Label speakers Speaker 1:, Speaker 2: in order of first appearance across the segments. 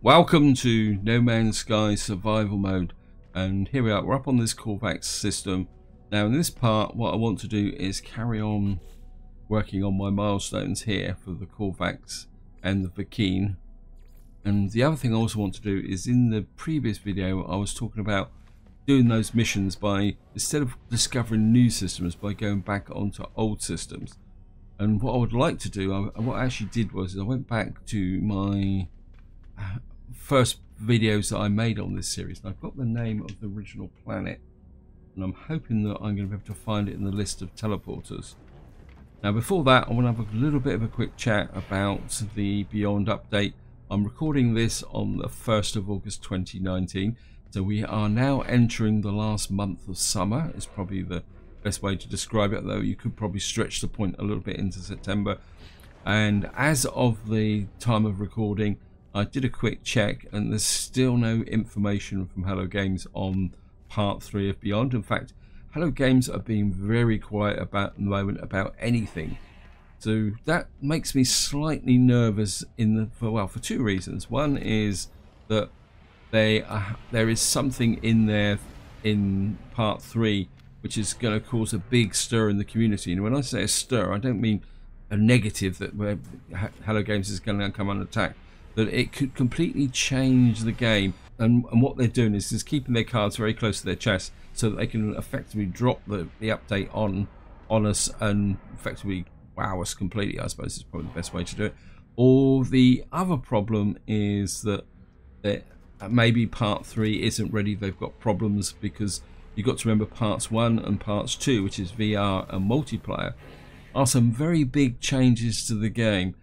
Speaker 1: Welcome to No Man's Sky survival mode, and here we are. We're up on this Corvax system. Now in this part what I want to do is carry on working on my milestones here for the Corvax and the Vy'keen. And the other thing I also want to do is, in the previous video I was talking about doing those missions by, instead of discovering new systems, by going back onto old systems. And what I would like to do, what I actually did was I went back to my first videos that I made on this series, and I've got the name of the original planet, and I'm hoping that I'm going to be able to find it in the list of teleporters. Now before that I want to have a little bit of a quick chat about the Beyond update. I'm recording this on the 1st of August 2019, so we are now entering the last month of summer. It's probably the best way to describe it, though you could probably stretch the point a little bit into September. And as of the time of recording, I did a quick check and there's still no information from Hello Games on part 3 of Beyond. In fact, Hello Games are being very quiet about the moment about anything. So that makes me slightly nervous for two reasons. One is that there is something in there in part 3 which is going to cause a big stir in the community. And when I say a stir, I don't mean a negative that where Hello Games is going to come under attack. That it could completely change the game, and what they're doing is keeping their cards very close to their chest so that they can effectively drop the update on us and effectively wow us completely, I suppose is probably the best way to do it. Or the other problem is that maybe part 3 isn't ready. They've got problems because you've got to remember parts 1 and parts 2, which is VR and multiplayer, are some very big changes to the game.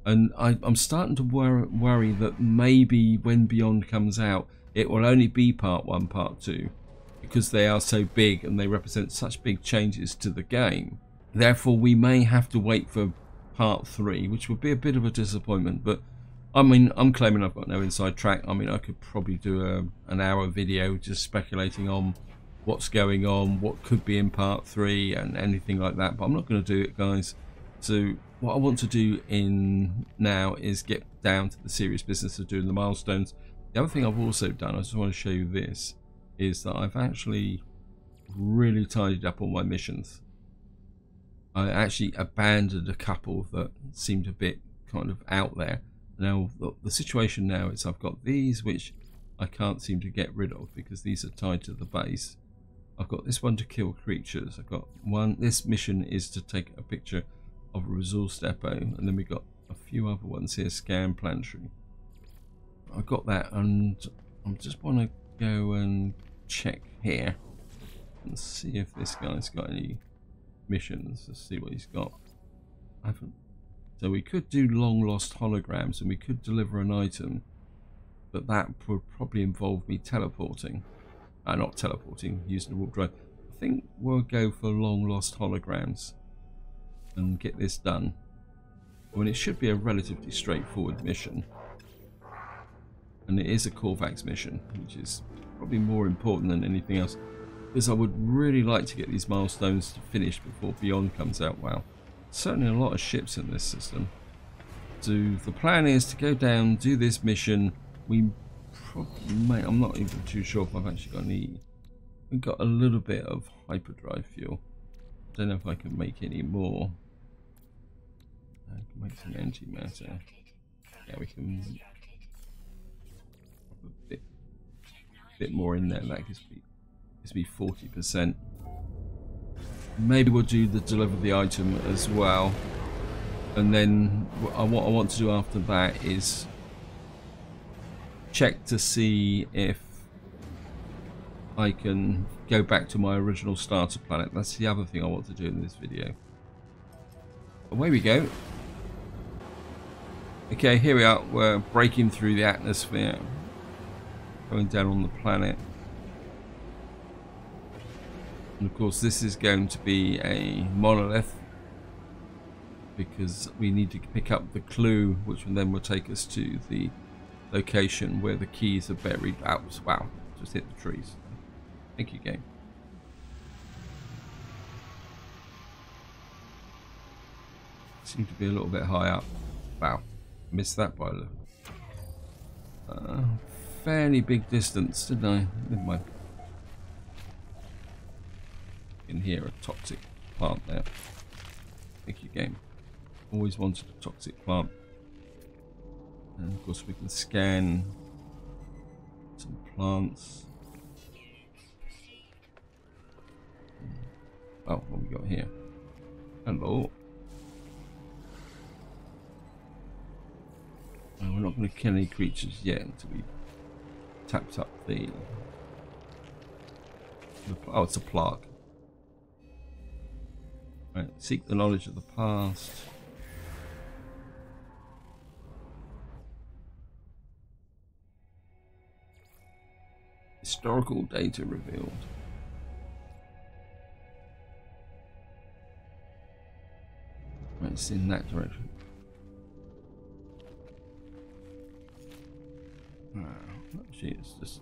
Speaker 1: And I'm starting to worry that maybe when Beyond comes out, it will only be part 1, part 2, because they are so big and they represent such big changes to the game. Therefore, we may have to wait for part 3, which would be a bit of a disappointment. But I mean, I'm claiming I've got no inside track. I mean, I could probably do an hour video just speculating on what's going on, what could be in part 3 and anything like that. But I'm not going to do it, guys. So what I want to do now is get down to the serious business of doing the milestones. The other thing I've also done, I just want to show you this, is that I've actually really tidied up all my missions. I actually abandoned a couple that seemed a bit kind of out there. Now the situation now is I've got these which I can't seem to get rid of because these are tied to the base. I've got this one to kill creatures. I've got one, this mission is to take a picture of a resource depot, and then we got a few other ones here. Scan planetary. I got that, and I just want to go and check here and see if this guy's got any missions. Let's see what he's got. I haven't. So we could do long lost holograms, and we could deliver an item, but that would probably involve me teleporting. Not teleporting, using the warp drive. I think we'll go for long lost holograms and get this done. I mean, it should be a relatively straightforward mission, and it is a Corvax mission, which is probably more important than anything else, because I would really like to get these milestones finished before Beyond comes out. Wow, certainly a lot of ships in this system. So the plan is to go down, do this mission. We probably may, I'm not even too sure if I've actually got any. We've got a little bit of hyperdrive fuel. Don't know if I can make any more. I can make some antimatter. Yeah, we can put a bit more in there. That gives me 40%. Maybe we'll do the deliver the item as well, and then what I want to do after that is check to see if I can go back to my original starter planet. That's the other thing I want to do in this video. Away we go. Okay, here we are. We're breaking through the atmosphere, going down on the planet. And of course this is going to be a monolith, because we need to pick up the clue, which then will take us to the location where the keys are buried. Wow, just hit the trees. Thank you, game. Seem to be a little bit high up. Wow, missed that by a little. fairly big distance, didn't I? Never mind. You can hear a toxic plant there. Thank you, game. Always wanted a toxic plant. And of course we can scan some plants. Oh, what we got here? Hello. Oh, we're not going to kill any creatures yet until we tapped up the oh, it's a plague. Right, seek the knowledge of the past. Historical data revealed. Right, it's in that direction. Actually, let's just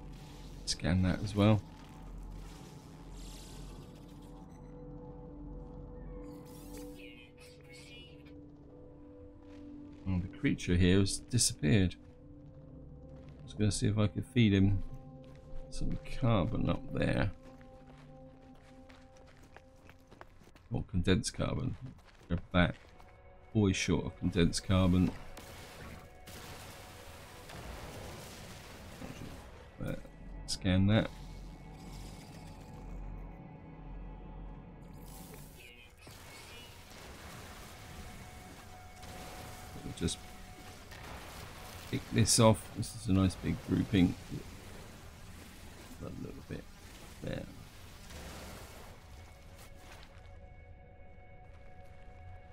Speaker 1: scan that as well. Oh, the creature here has disappeared. I was going to see if I could feed him some carbon up there. Or condensed carbon. Go back. Always short of condensed carbon. Scan that. We'll just pick this off. This is a nice big grouping. A little bit there.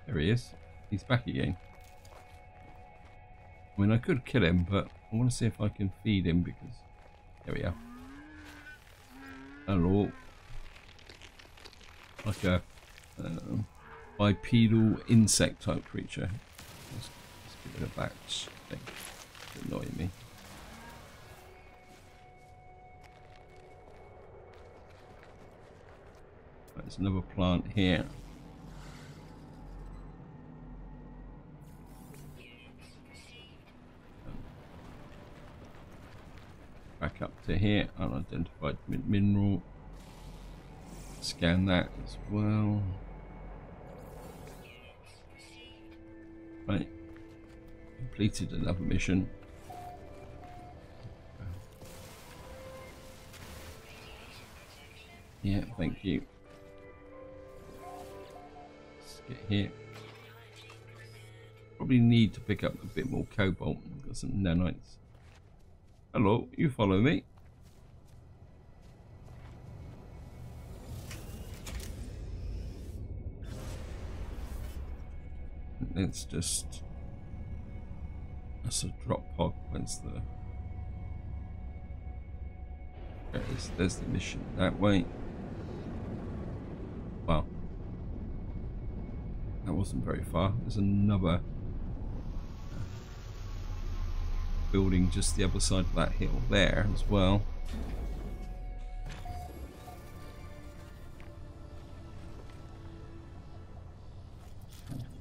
Speaker 1: There he is. He's back again. I mean, I could kill him, but I want to see if I can feed him because there we are. Hello. Like a bipedal insect type creature. Let's give it a batch thing. It's annoying me. There's another plant here. Back up to here, unidentified mineral. Scan that as well. Right. Completed another mission. Yeah, thank you. Let's get here. Probably need to pick up a bit more cobalt. Got some nanites. Hello, you follow me? Let's just... That's a drop pod. Where's the... There's the mission that way. Wow. That wasn't very far. There's another building just the other side of that hill there as well.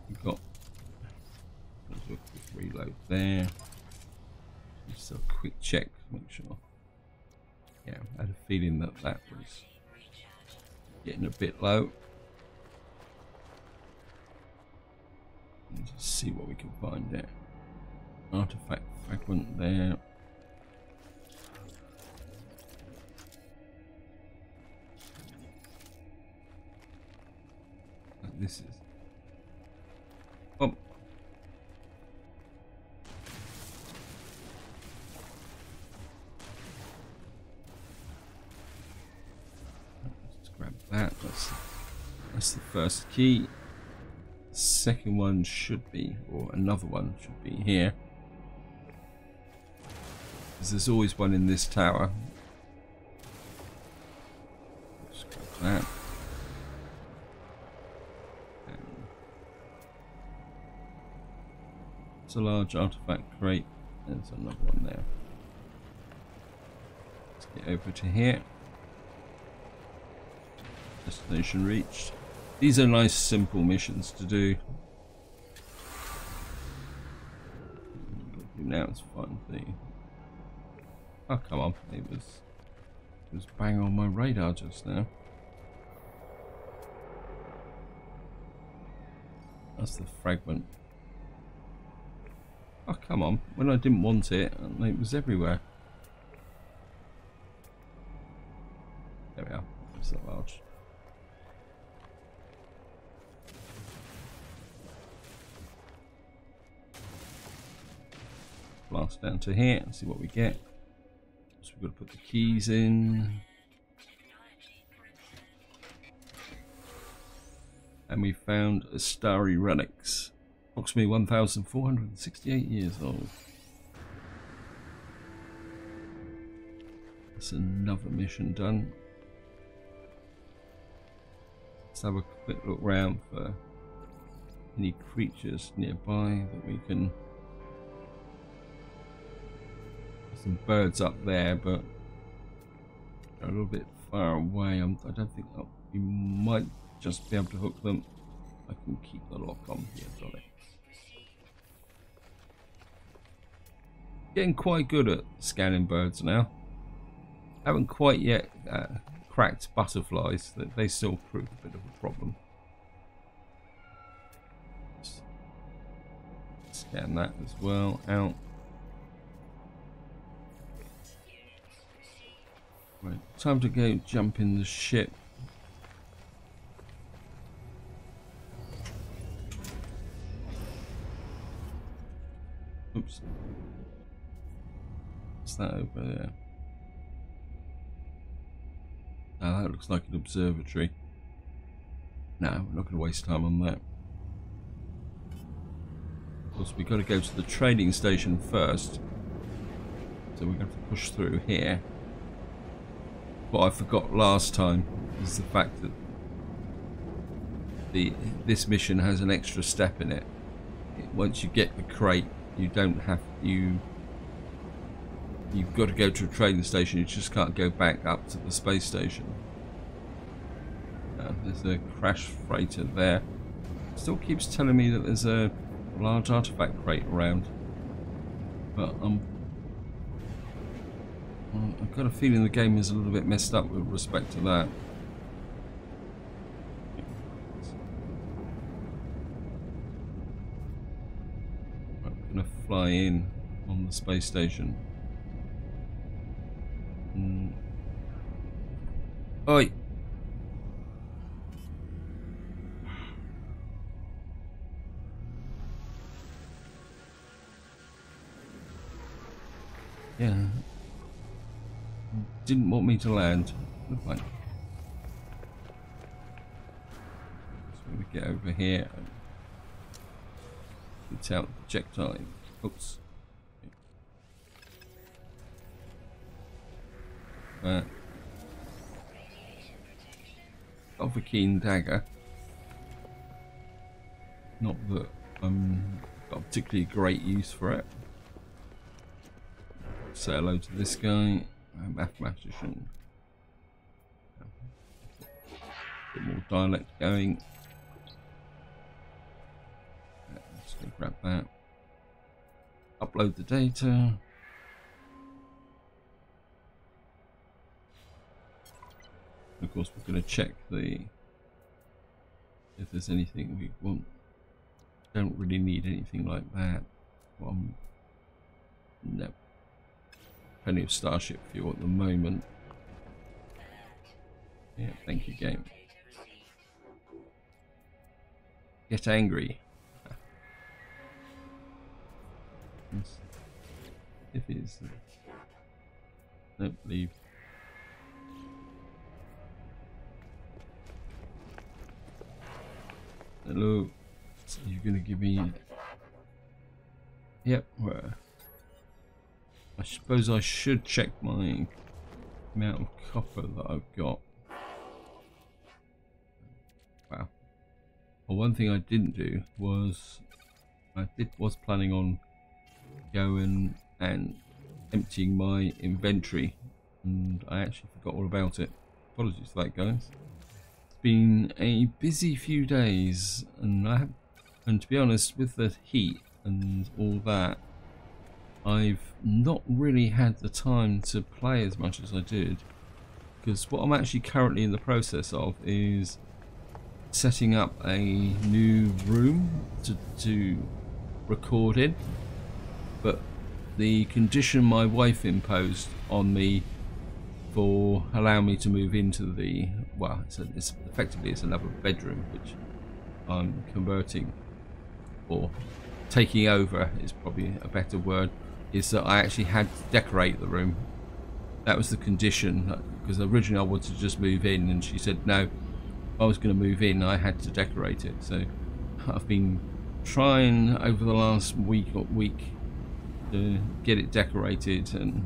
Speaker 1: We've got a quick reload there. Just a quick check to make sure. Yeah, I had a feeling that that was getting a bit low. And just see what we can find there. Artifact fragment there. And this is. Oh. Let's grab that. That's the first key. The second one should be, or another one should be here. There's always one in this tower. Just grab that. It's a large artifact crate. There's another one there. Let's get over to here. Destination reached. These are nice, simple missions to do. Now it's fun. Oh, come on. It was bang on my radar just now. That's the fragment. Oh, come on. When I didn't want it, it was everywhere. There we are. It's not large. Blast down to here and see what we get. So we've got to put the keys in. And we found a starry relics. Approximately 1,468 years old. That's another mission done. Let's have a quick look round for any creatures nearby that we can. There's some birds up there, but they're a little bit far away. I don't think we might just be able to hook them. I can keep the lock on here, got it. Getting quite good at scanning birds now. Haven't quite yet cracked butterflies. They still prove a bit of a problem. Scan that as well out. Right, time to go jump in the ship. Oops. What's that over there? Now that looks like an observatory. No, we're not going to waste time on that. Of course, we've got to go to the trading station first. So we're going to have to push through here. What I forgot last time is the fact that this mission has an extra step in it. Once you get the crate, you don't have you've got to go to a trading station. You just can't go back up to the space station. There's a crash freighter there. Still keeps telling me that there's a large artifact crate around, but I've got a feeling the game is a little bit messed up with respect to that. I'm going to fly in on the space station. Oi! Yeah. Didn't want me to land. Fine. So we get over here and get out the projectile. Oops. Got a Vy'keen dagger. Not that got a particularly great use for it. Say hello to this guy. Mathematician. Bit more dialect going. Let's go grab that. Upload the data. Of course, we're going to check if there's anything we want. Don't really need anything like that. No. Plenty of Starship fuel at the moment. Yeah, thank you, game. Get angry. If it is. Don't leave. Hello. So you're gonna give me. Yep. Where? I suppose I should check my amount of copper that I've got. Wow. Well, one thing I didn't do was was planning on going and emptying my inventory, and I actually forgot all about it. Apologies for that, guys. It's been a busy few days, and to be honest, with the heat and all that, I've not really had the time to play as much as I did, because what I'm actually currently in the process of is setting up a new room to record in, but the condition my wife imposed on me for allowing me to move into the, well, it's effectively it's another bedroom which I'm converting, or taking over is probably a better word, is that I actually had to decorate the room. That was the condition, because originally I wanted to just move in, and she said no, if I was going to move in I had to decorate it. So I've been trying over the last week to get it decorated, and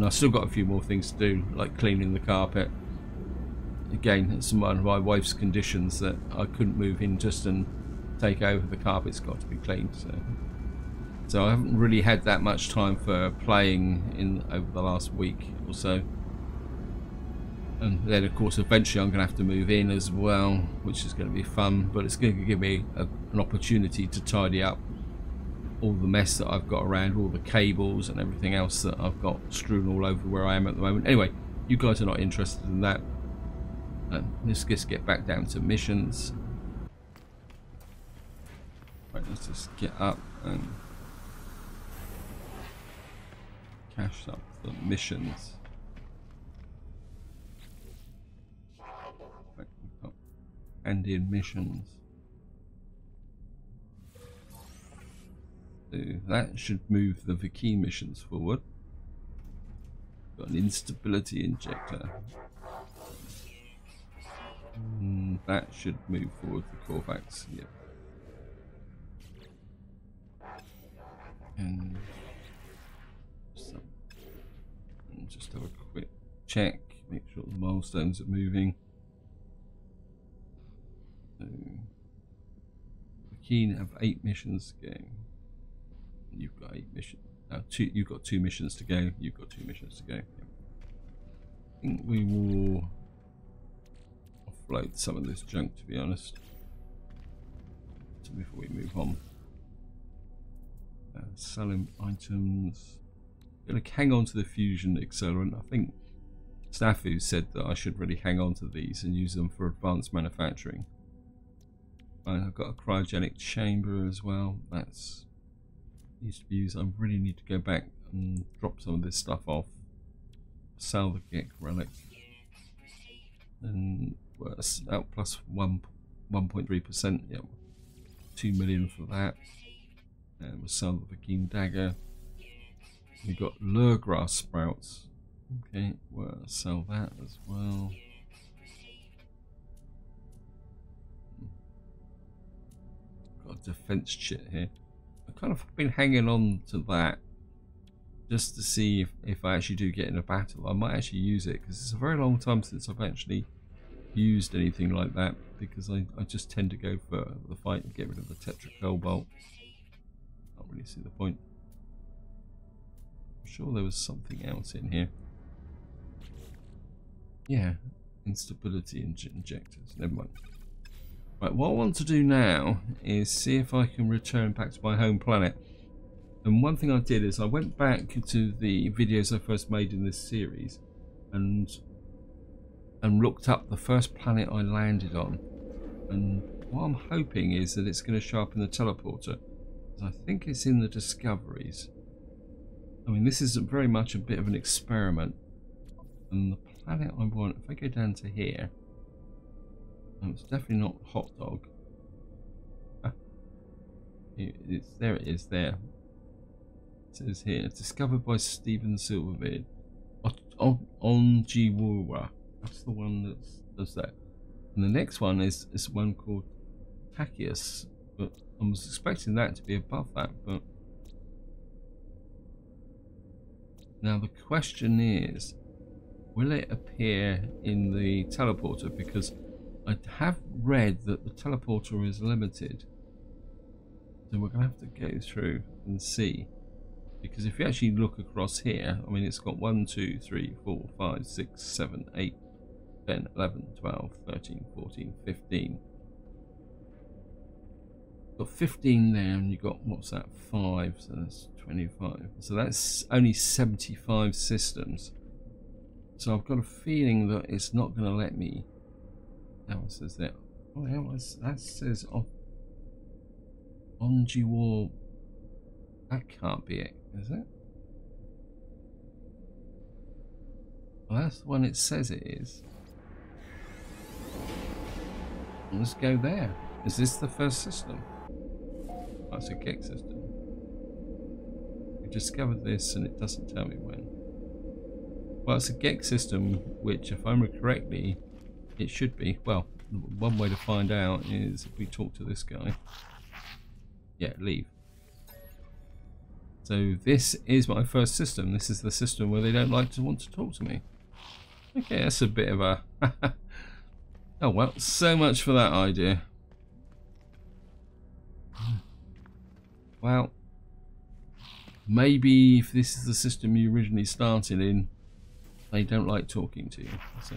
Speaker 1: I've still got a few more things to do, like cleaning the carpet. Again, it's one of my wife's conditions that I couldn't move in just and take over. The carpet's got to be cleaned. So I haven't really had that much time for playing in over the last week or so. And then of course eventually I'm going to have to move in as well, which is going to be fun, but it's going to give me an opportunity to tidy up all the mess that I've got around, all the cables and everything else that I've got strewn all over where I am at the moment. Anyway, you guys are not interested in that. Let's just get back down to missions. Right, let's just get up and cash up the missions. Right, we've got Andean missions. So that should move the Vy'keen missions forward. Got an instability injector. That should move forward the Corvax. Yep. And just have a quick check, make sure the milestones are moving. So Vy'keen have 8 missions to go. You've got 8 missions. You've got 2 missions to go. You've got 2 missions to go. Yep. I think we will offload some of this junk, to be honest, before we move on. Selling items. I'm going to hang on to the fusion accelerant. I think Snafu said that I should really hang on to these and use them for advanced manufacturing. And I've got a cryogenic chamber as well. That's needs to be used. I really need to go back and drop some of this stuff off. Sell the Gek relic. And out plus 1.3%. Yep. 2 million for that. And we'll sell the Vy'keen dagger. We've got lurgrass sprouts. Okay, we'll sell that as well. Got a defense chit here. I've kind of been hanging on to that just to see if I actually do get in a battle. I might actually use it, because it's a very long time since I've actually used anything like that, because I just tend to go for the fight and get rid of the tetracobalt. Can't really see the point. I'm sure there was something else in here. Yeah, instability injectors. Never mind. Right, what I want to do now is see if I can return back to my home planet. And one thing I did is I went back to the videos I first made in this series and looked up the first planet I landed on. And what I'm hoping is that it's going to show up in the teleporter. I think it's in the discoveries. I mean, this is very much a bit of an experiment. And the planet I want, if I go down to here, it's definitely not Hot Dog. It's there. It is there. It says here, it's discovered by Stephen Silverbeard. On Jiwura. That's the one that does that. And the next one is one called Tachius. But I was expecting that to be above that. But now the question is, will it appear in the teleporter? Because I have read that the teleporter is limited. So we're going to have to go through and see. Because if you actually look across here, I mean, it's got 1, 2, 3, 4, 5, 6, 7, 8, 10, 11, 12, 13, 14, 15. Got 15 there, and you've got, what's that, 5, so that's 25. So that's only 75 systems. So I've got a feeling that it's not going to let me. Now it says that. Oh, that says OpenGL. That can't be it, is it? Well, that's the one it says it is. Let's go there. Is this the first system? That's a GEC system. We discovered this and it doesn't tell me when. Well, it's a GEC system, which, if I remember correctly, it should be. Well, one way to find out is if we talk to this guy. Yeah, leave. So this is my first system. This is the system where they don't like to want to talk to me. Okay, that's a bit of a... Oh well, so much for that idea. Well, maybe if this is the system you originally started in, they don't like talking to you. So,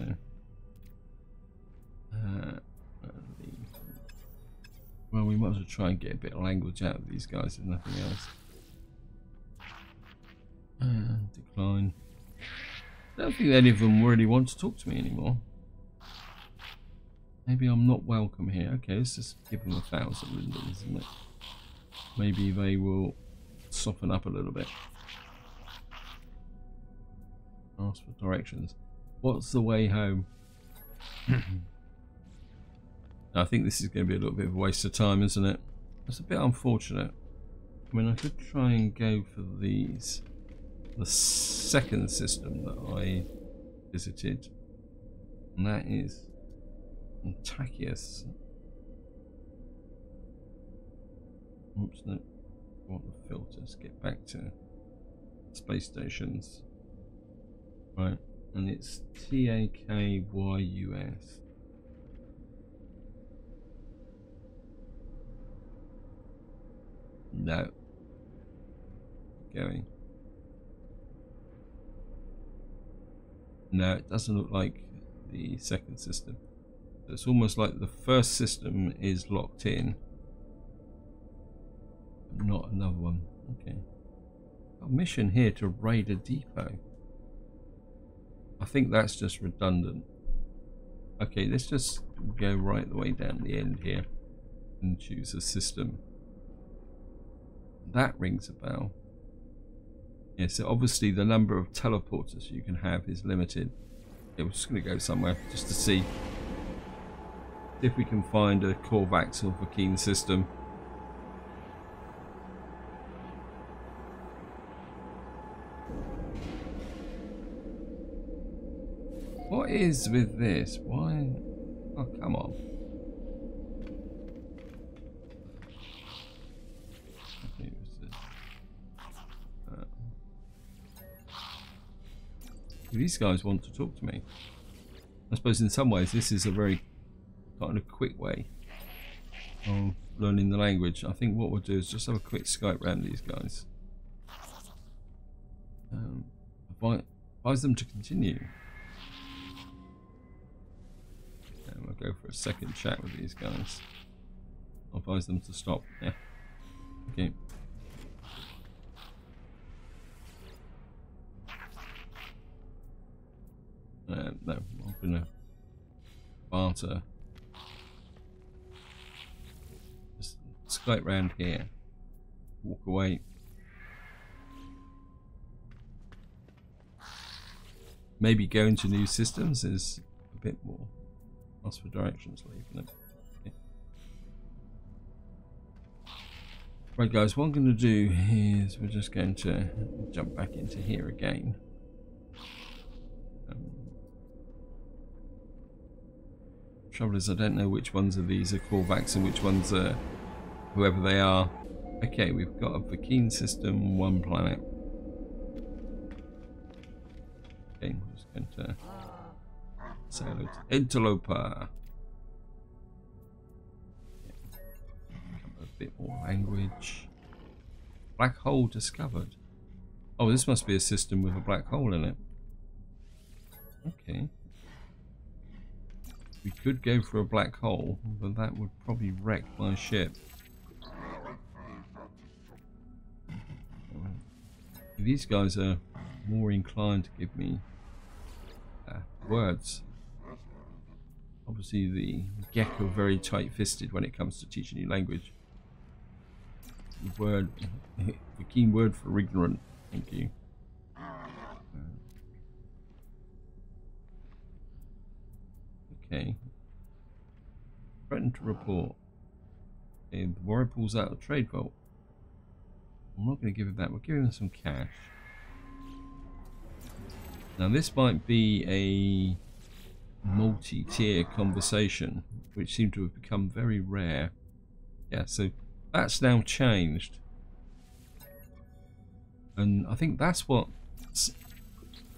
Speaker 1: well, we might as well try and get a bit of language out of these guys if nothing else. Decline. I don't think any of them really want to talk to me anymore. Maybe I'm not welcome here. Okay, let's just give them 1,000 lindens, isn't it? Maybe they will soften up a little bit. Ask for directions. What's the way home? I think this is going to be a little bit of a waste of time, isn't it? It's a bit unfortunate. I mean, I could try and go for these. The second system that I visited, and that is Tachius. Oops, no. Want the filters? Get back to space stations. Right, and it's TAKYUS. No. Going. No, it doesn't look like the second system. It's almost like the first system is locked in, but not another one. Okay. A mission here to raid a depot. I think that's just redundant. Okay, let's just go right the way down the end here and choose a system. That rings a bell. Yeah, so obviously the number of teleporters you can have is limited. Yeah, we're just going to go somewhere just to see if we can find a Korvax or Vy'keen system. What is with this? Why? Oh, come on. These guys want to talk to me. I suppose in some ways this is a very kind of quick way of learning the language. I think what we'll do is just have a quick Skype round these guys. Advise them to continue. And we'll go for a second chat with these guys. I'll advise them to stop. Yeah. Okay. No, I'm gonna barter. Just Skype round here. Walk away. Maybe go into new systems is a bit more. Ask for directions, leave. No. Okay. Right, guys. What I'm going to do is we're just going to jump back into here again. Trouble is, I don't know which ones of these are Korvax and which ones are whoever they are. Okay, we've got a Vy'keen system, one planet. Okay, we're just going to say hello to Interloper. A bit more language. Black hole discovered. Oh, this must be a system with a black hole in it. Okay. We could go for a black hole, but that would probably wreck my ship. These guys are more inclined to give me words. Obviously the gecko are very tight-fisted when it comes to teaching you language. The word, the key word for ignorant. Thank you. Okay. Threaten to report. Okay, the warrior pulls out a trade vault. I'm not going to give him that. We'll give him some cash. Now this might be a multi-tier conversation, which seemed to have become very rare. Yeah, so that's now changed. And I think that's what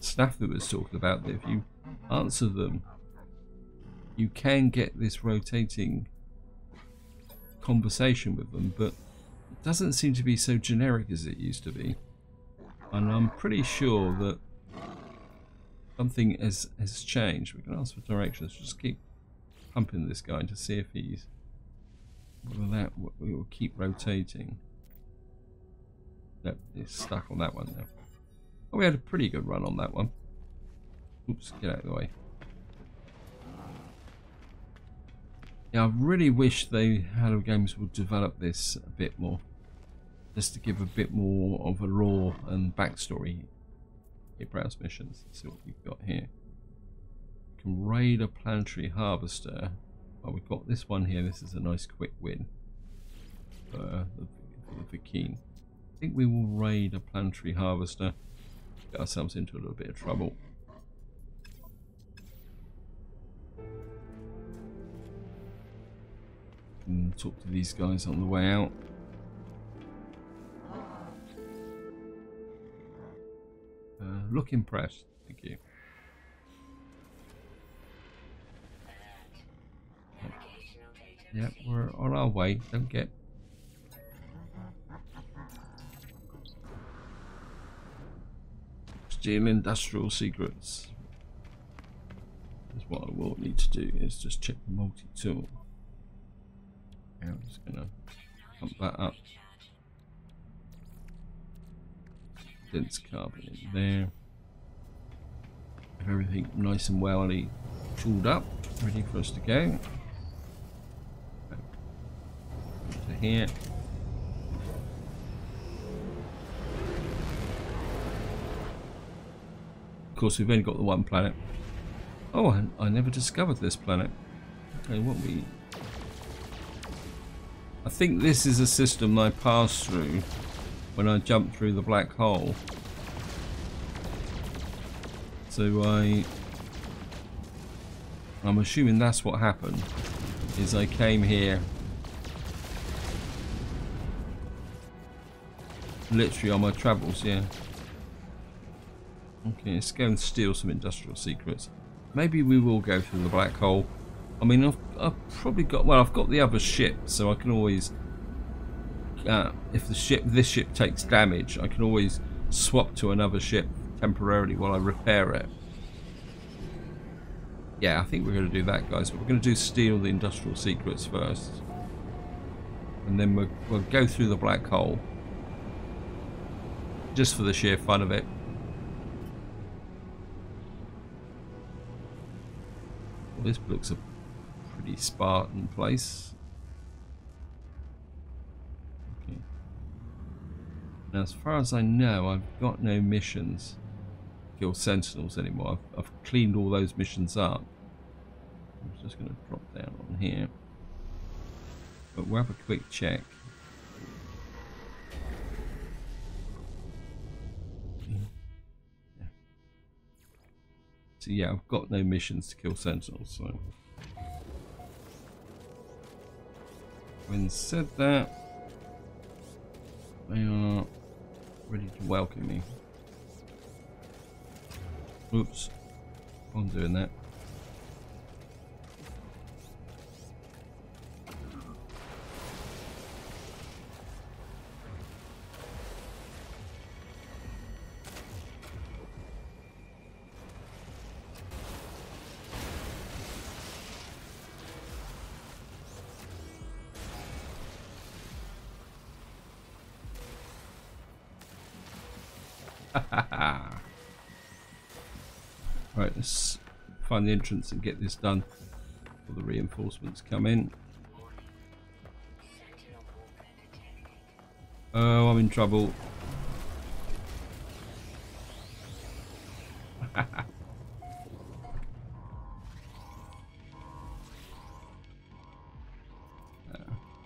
Speaker 1: Snafu was talking about, that if you answer them, you can get this rotating conversation with them, but it doesn't seem to be so generic as it used to be. And I'm pretty sure that something has changed. We can ask for directions. Just keep pumping this guy to see if he's... Whether that will keep rotating. Nope, it's stuck on that one now. Oh, we had a pretty good run on that one. Oops, get out of the way. Yeah, I really wish they Halo Games would develop this a bit more. Just to give a bit more of a lore and backstory. Here, browse missions. Let's see what we've got here. We can raid a planetary harvester. Well, we've got this one here. This is a nice quick win for the Vy'keen. I think we will raid a planetary harvester. Get ourselves into a little bit of trouble. And talk to these guys on the way out. Look impressed. Thank you. Yeah, we're on our way. Don't get... Steal industrial secrets. That's what I will need to do, is just check the multi-tool. Yeah, I'm just going to pump that up. Dense carbon in there. Everything nice and wellly tooled up, ready for us to go. To here. Of course, we've only got the one planet. Oh, I never discovered this planet. Okay, what we... I think this is a system I passed through when I jumped through the black hole. So I'm assuming that's what happened, is I came here literally on my travels, yeah. Okay, let's go and steal some industrial secrets. Maybe we will go through the black hole. I mean, I've probably got... Well, I've got the other ship, so I can always... if this ship takes damage, I can always swap to another ship temporarily while I repair it. Yeah, I think we're going to do that, guys. But we're going to do steal the industrial secrets first. And then we'll go through the black hole. Just for the sheer fun of it. Well, this looks a pretty Spartan place. Okay. Now, as far as I know, I've got no missions to kill sentinels anymore. I've cleaned all those missions up. I'm just going to drop down on here. But we'll have a quick check. So yeah, I've got no missions to kill sentinels, so... When said that, they are ready to welcome me. Oops, I'm doing that. Right, let's find the entrance and get this done before the reinforcements come in. Oh, I'm in trouble.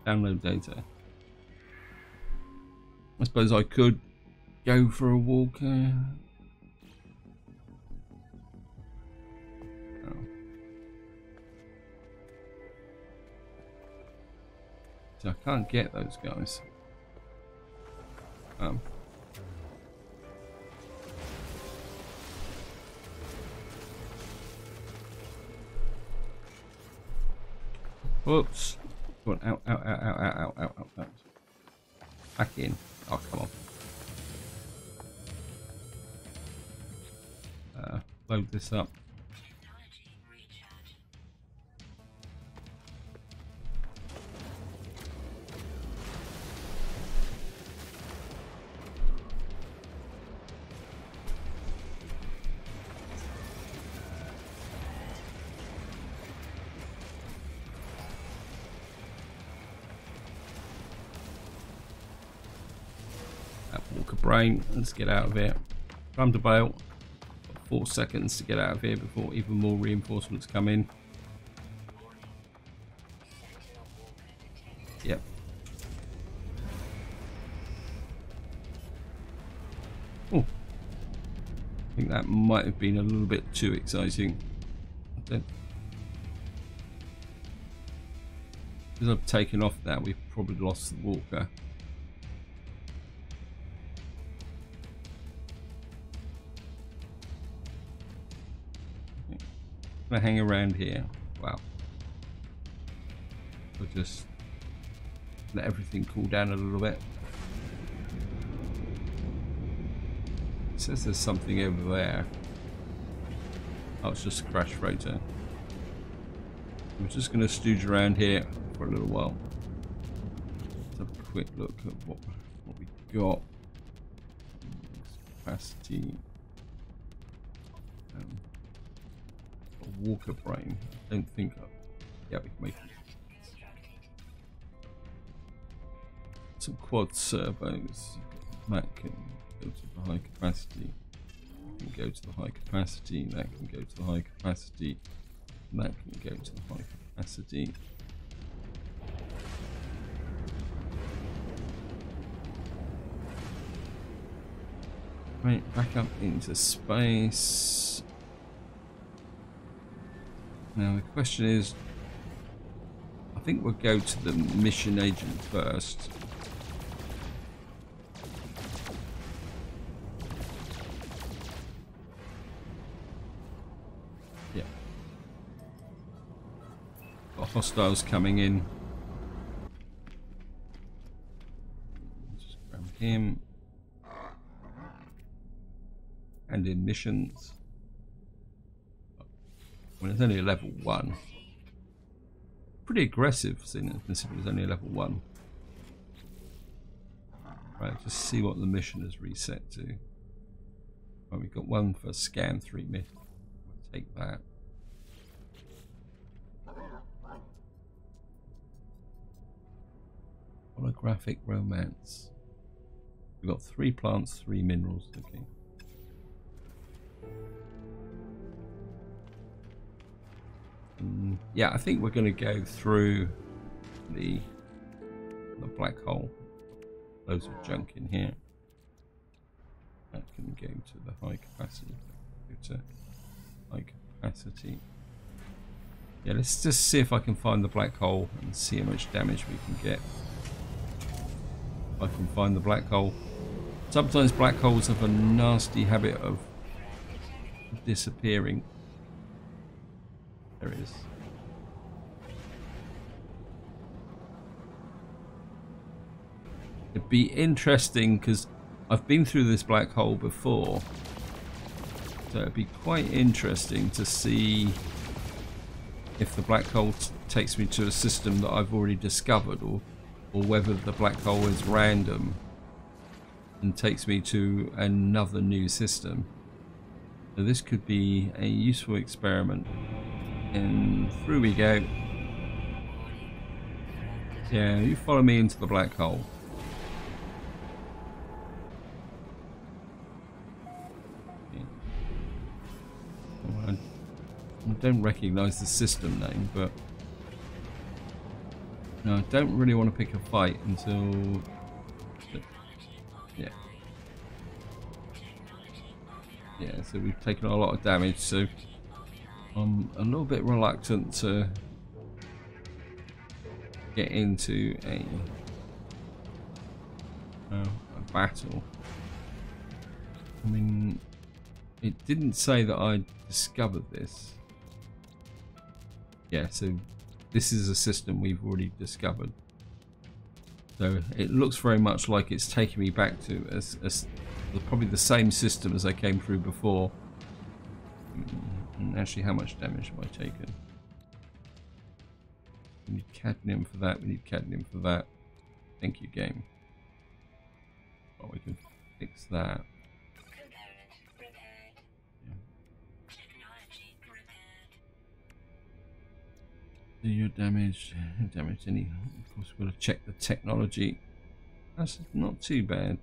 Speaker 1: Download data. I suppose I could go for a walk. So I can't get those guys. Whoops. Go on, out, out, out, out, out, out, out, out. Back in. Oh, come on. Load this up. Brain, let's get out of here. Time to bail. 4 seconds to get out of here before even more reinforcements come in. Yep. Oh, I think that might have been a little bit too exciting. Because I've taken off now, we've probably lost the walker. I'm gonna hang around here. Wow. We'll just let everything cool down a little bit. It says there's something over there. Oh, it's just a crash freighter. I'm just gonna stooge around here for a little while. Let's have a quick look at what we got. Capacity. Walker brain. I don't think. Yeah, we can make it. Some quad servos. That can go to the high capacity. That can go to the high capacity. That can go to the high capacity. And that can go to the high capacity. Right, back up into space. Now the question is, I think we'll go to the mission agent first. Yeah. Got hostiles coming in. Just grab him. And in missions. When it's only a level 1. Pretty aggressive, considering it's only a level 1. Right, just see what the mission is reset to. Right, we've got one for scan 3 myth. We'll take that. Holographic romance. We've got 3 plants, 3 minerals. Okay. Yeah, I think we're going to go through the black hole. Loads of junk in here. That can go to the high capacity. Go to high capacity. Yeah, let's just see if I can find the black hole and see how much damage we can get. If I can find the black hole. Sometimes black holes have a nasty habit of disappearing. There it is. It'd be interesting because I've been through this black hole before, so it'd be quite interesting to see if the black hole takes me to a system that I've already discovered, or whether the black hole is random. and takes me to another new system. So this could be a useful experiment. And through we go. Yeah, you follow me into the black hole. I don't recognise the system name, but no, I don't really want to pick a fight until... Yeah. Yeah, so we've taken a lot of damage, so I'm a little bit reluctant to get into a battle. I mean, it didn't say that I discovered this. Yeah, so this is a system we've already discovered. So it looks very much like it's taking me back to probably the same system as I came through before. And actually, how much damage have I taken? We need cadmium for that, we need cadmium for that. Thank you, game. Oh, we can fix that. Do your damage, any. Of course, we've got to check the technology. That's not too bad.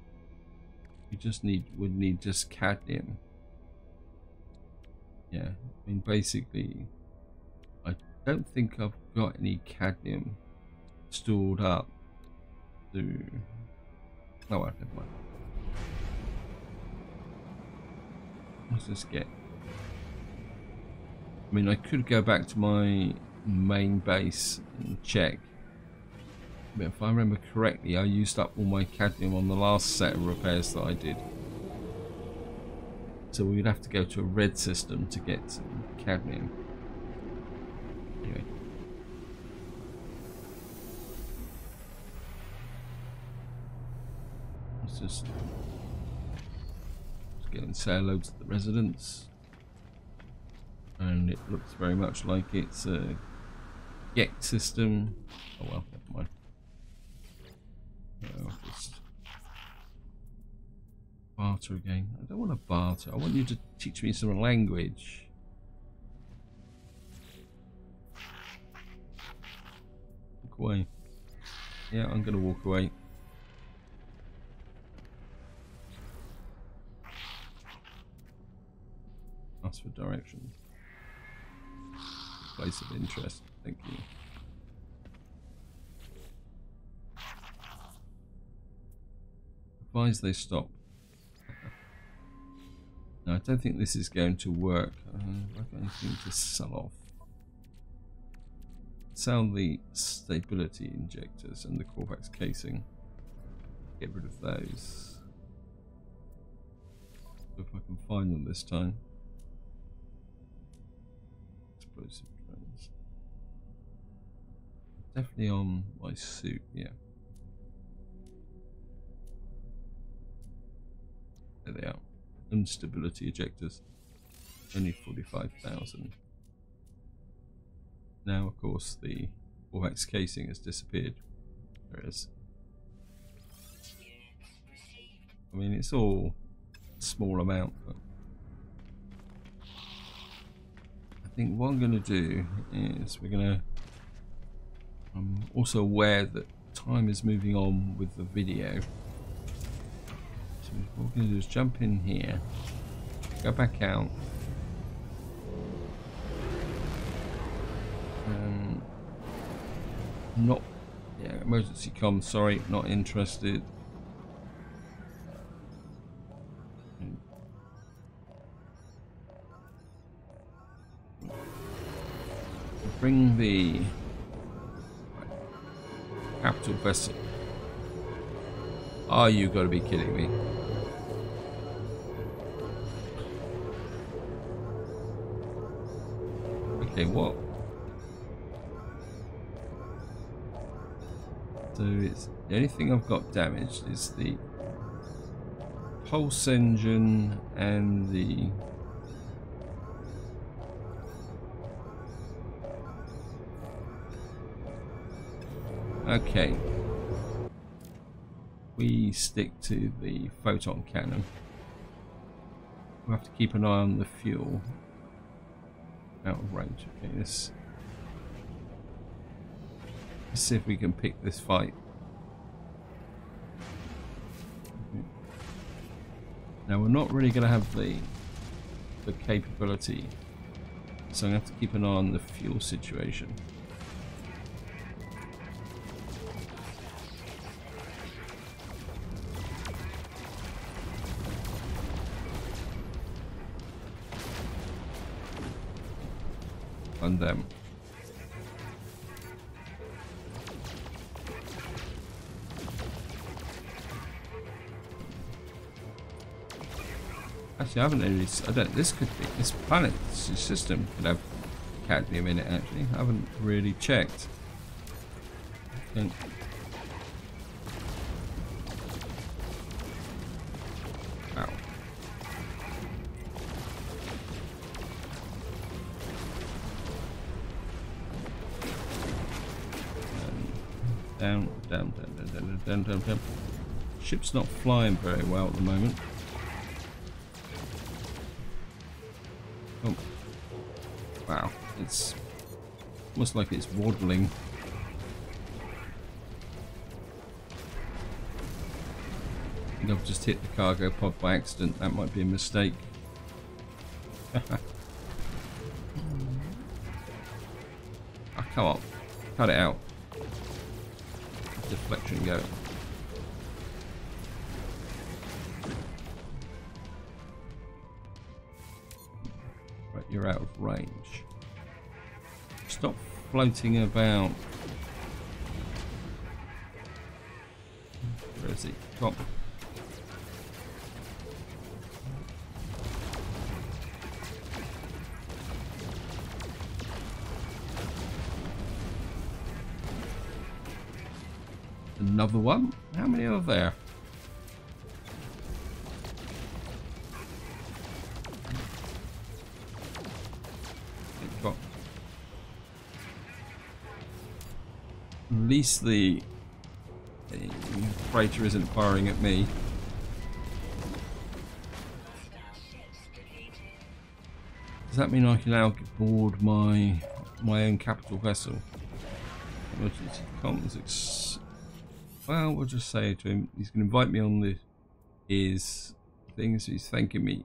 Speaker 1: We just would need just cadmium. Yeah, I mean, basically, I don't think I've got any cadmium stored up to... Oh, well, never mind. Let's just get... I mean, I could go back to my main base and check. But if I remember correctly, I used up all my cadmium on the last set of repairs that I did. So we'd have to go to a red system to get some cadmium. Anyway. Let's just get and say hello to the residents. And it looks very much like it's a GEC system. Oh well, never mind. Just barter again. I don't want to barter. I want you to teach me some language. Walk away. Yeah, I'm going to walk away. Ask for directions. Place of interest. Thank you. Advise they stop. No, I don't think this is going to work. Have I got anything to sell off? Sell the stability injectors and the Corvax casing. Get rid of those. If I can find them this time. Explosive drones. Definitely on my suit, yeah. There they are. Instability ejectors. Only 45,000. Now, of course, the Corvax casing has disappeared. There it is. I mean, it's all a small amount, but I think what I'm going to do is we're going to... I'm also aware that time is moving on with the video. So what we're going to do is jump in here, go back out, not, yeah, emergency comms, sorry, not interested. Bring the capital vessel. Oh, you got to be kidding me. Okay, what? So it's the only thing I've got damaged is the pulse engine and the okay. we stick to the photon cannon. We'll have to keep an eye on the fuel. Out of range. Okay, let's see if we can pick this fight. Okay. Now we're not really going to have the capability, so I'm going to have to keep an eye on the fuel situation. And actually, I haven't really. This could be this planet system could have cadmium in it. Actually, I haven't really checked. Wow. Down. Ship's not flying very well at the moment. Oh, wow! It's almost like it's waddling. I think I've just hit the cargo pod by accident. That might be a mistake. Oh, come on, cut it out. Deflection go. Right, you're out of range. Stop floating about. Where is he? Come on. Another one? How many are there? At least the freighter isn't firing at me. Does that mean I can now board my own capital vessel? Emergency comms. Well, we'll just say to him, he's going to invite me on his thing, so he's thanking me.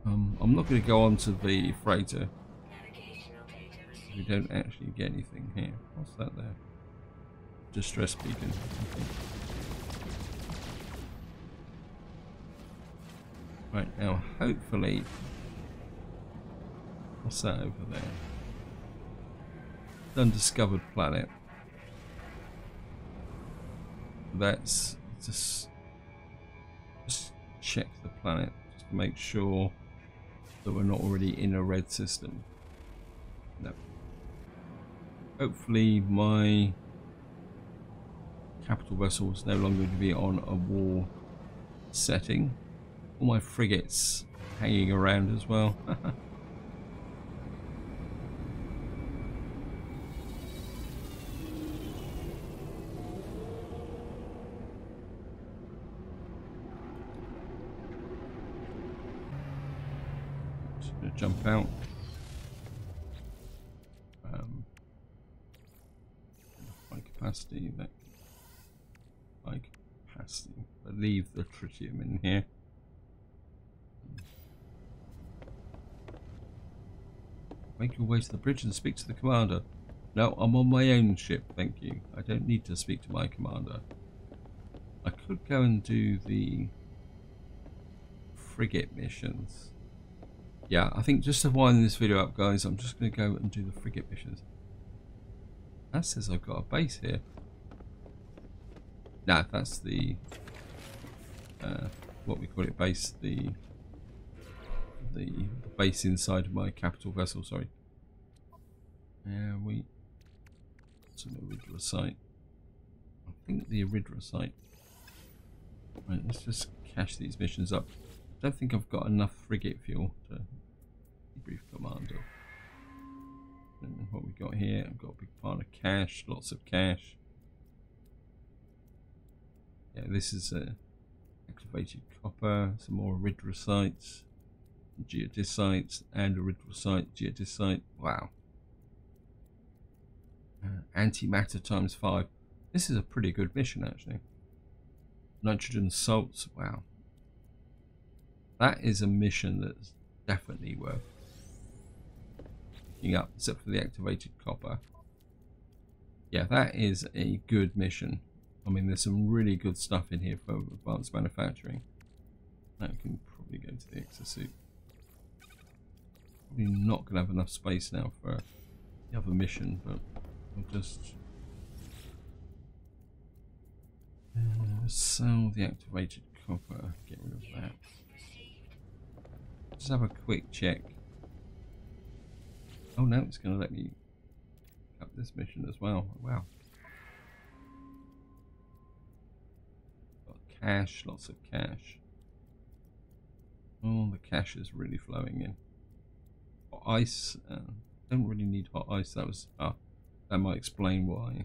Speaker 1: I'm not going to go on to the freighter. We don't actually get anything here. What's that there? Distress beacon. Okay. Right, now hopefully... What's that over there? Undiscovered planet. Let's just check the planet just to make sure that we're not already in a red system. No. Hopefully my capital vessel is no longer going to be on a war setting. All my frigates hanging around as well. Just going to jump out. High capacity, that high capacity. But leave the tritium in here. Make your way to the bridge and speak to the commander. No, I'm on my own ship, thank you. I don't need to speak to my commander. I could go and do the frigate missions. Yeah, I think just to wind this video up, guys, I'm just going to go and do the frigate missions. That says I've got a base here. Nah, that's the what we call it, base, the base inside of my capital vessel, sorry. Yeah, it's an Iridra site. I think the Iridra site. Right, let's just cache these missions up. I don't think I've got enough frigate fuel to debrief commander. And what we got here, I've got a big pile of cash, lots of cash. Yeah, this is activated copper, some more erythrocytes, geodesites, and erythrocyte, geodesite. Wow. Antimatter times 5. This is a pretty good mission, actually. Nitrogen salts. Wow. That is a mission that's definitely worth picking up, except for the activated copper. Yeah, that is a good mission. I mean, there's some really good stuff in here for advanced manufacturing. That can probably go to the exosuit. Probably not going to have enough space now for the other mission, but I'll just sell the activated copper, get rid of that. Just have a quick check. Oh no, it's going to let me up this mission as well. Wow. Got cash, lots of cash. Oh, the cash is really flowing in. Hot ice. Don't really need hot ice. That might explain why.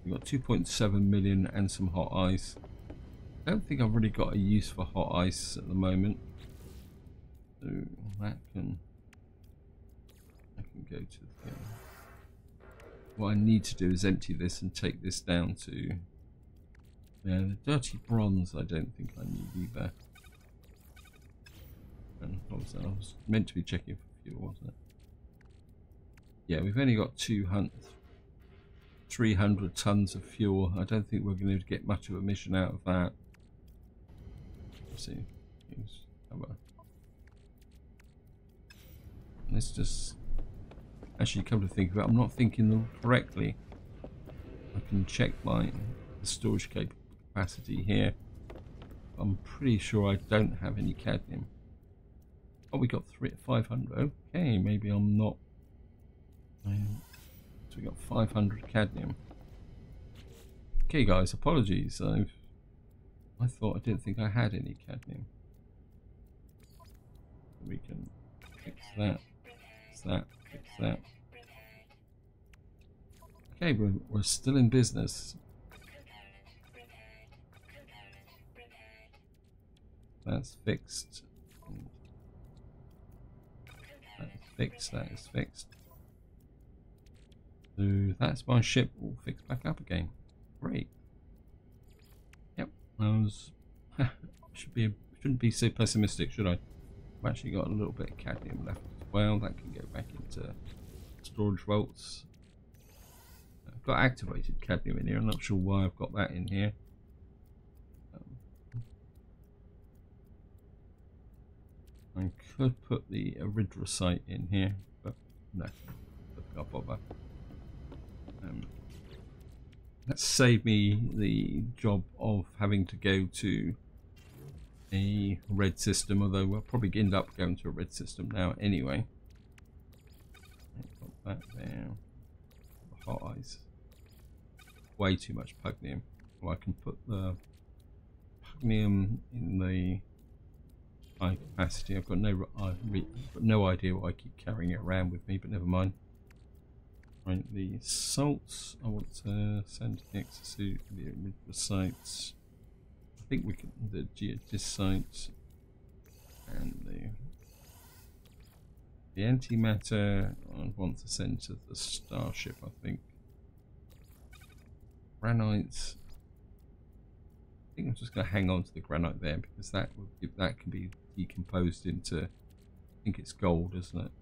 Speaker 1: We've got 2.7 million and some hot ice. I don't think I've really got a use for hot ice at the moment. So that can go to the what I need to do is empty this and take this down to the dirty bronze. I don't think I need either. And what was that? I was meant to be checking for fuel, wasn't it? Yeah, we've only got 300 tons of fuel. I don't think we're going to get much of a mission out of that. Let's see. Let's just actually come to think of it. I'm not thinking them correctly. I can check the storage capacity here. I'm pretty sure I don't have any cadmium. Oh, we got 500. Okay, maybe I'm not. So we got 500 cadmium. Okay, guys, apologies. I didn't think I had any cadmium. We can fix that. Fix that. Fix that. Okay, we're still in business. That's fixed. That is fixed. That is fixed. So that's my ship all fixed back up again. Great. Yep. Shouldn't be so pessimistic, should I? I've actually got a little bit of cadmium left as well. That can go back into storage vaults. I've got activated cadmium in here. I'm not sure why I've got that in here. I could put the erythrocyte in here, but no, I'll bother. That saved me the job of having to go to a red system, although we'll probably end up going to a red system now anyway. Got that there. The hot ice. Way too much pugnium. Well, I can put the pugnium in the high capacity. I've got no idea why I keep carrying it around with me, but never mind. Right, the salts I want to send to the exosuit, the erythrocytes. I think we can, the geodesites and the antimatter I want to send to the starship, I think. Granites. I think I'm just going to hang on to the granite there because that can be decomposed into, I think it's gold, isn't it?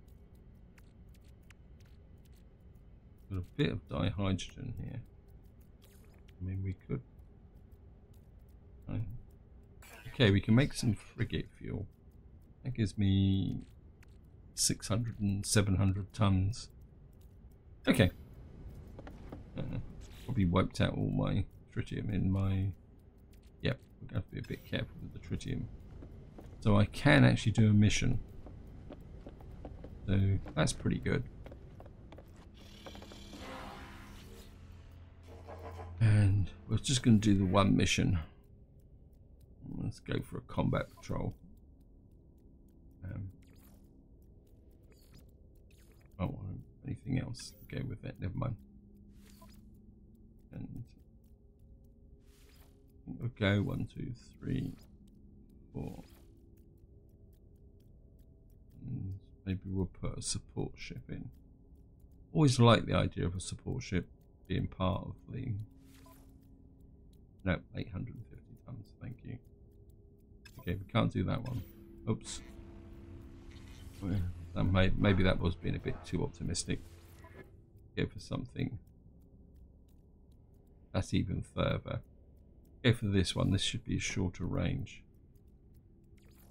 Speaker 1: Got a bit of dihydrogen here. I mean, we could. Okay, we can make some frigate fuel. That gives me 600 and 700 tons. Okay. Probably wiped out all my tritium in my. Yep, we're going to have to be a bit careful with the tritium. So I can actually do a mission. So that's pretty good. And we're just going to do the one mission. Let's go for a combat patrol. Oh, anything else to go with it? Never mind. And Okay, 1, 2, 3, 4. And maybe we'll put a support ship in. Always like the idea of a support ship being part of the... No, 850 tons, thank you. Okay, we can't do that one. Oops. Maybe that was being a bit too optimistic. Go for something that's even further. Go for this one. This should be a shorter range.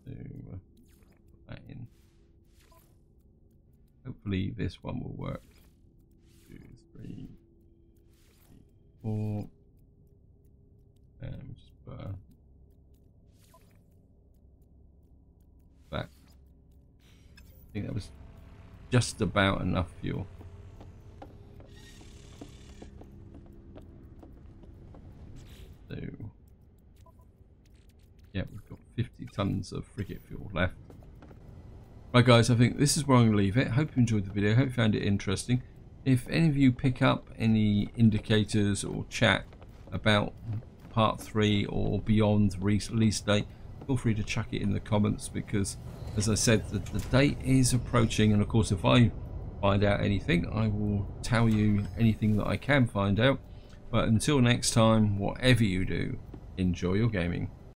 Speaker 1: So put that in. Hopefully this one will work. 2, 3, 4. And just put that. I think that was just about enough fuel. So yeah, we've got 50 tons of frigate fuel left. Right guys, I think this is where I'm going to leave it. Hope you enjoyed the video. Hope you found it interesting. If any of you pick up any indicators or chat about part 3 or beyond release date, feel free to chuck it in the comments, because as I said, the date is approaching, and of course if I find out anything, I will tell you anything that I can find out. But until next time, whatever you do, enjoy your gaming.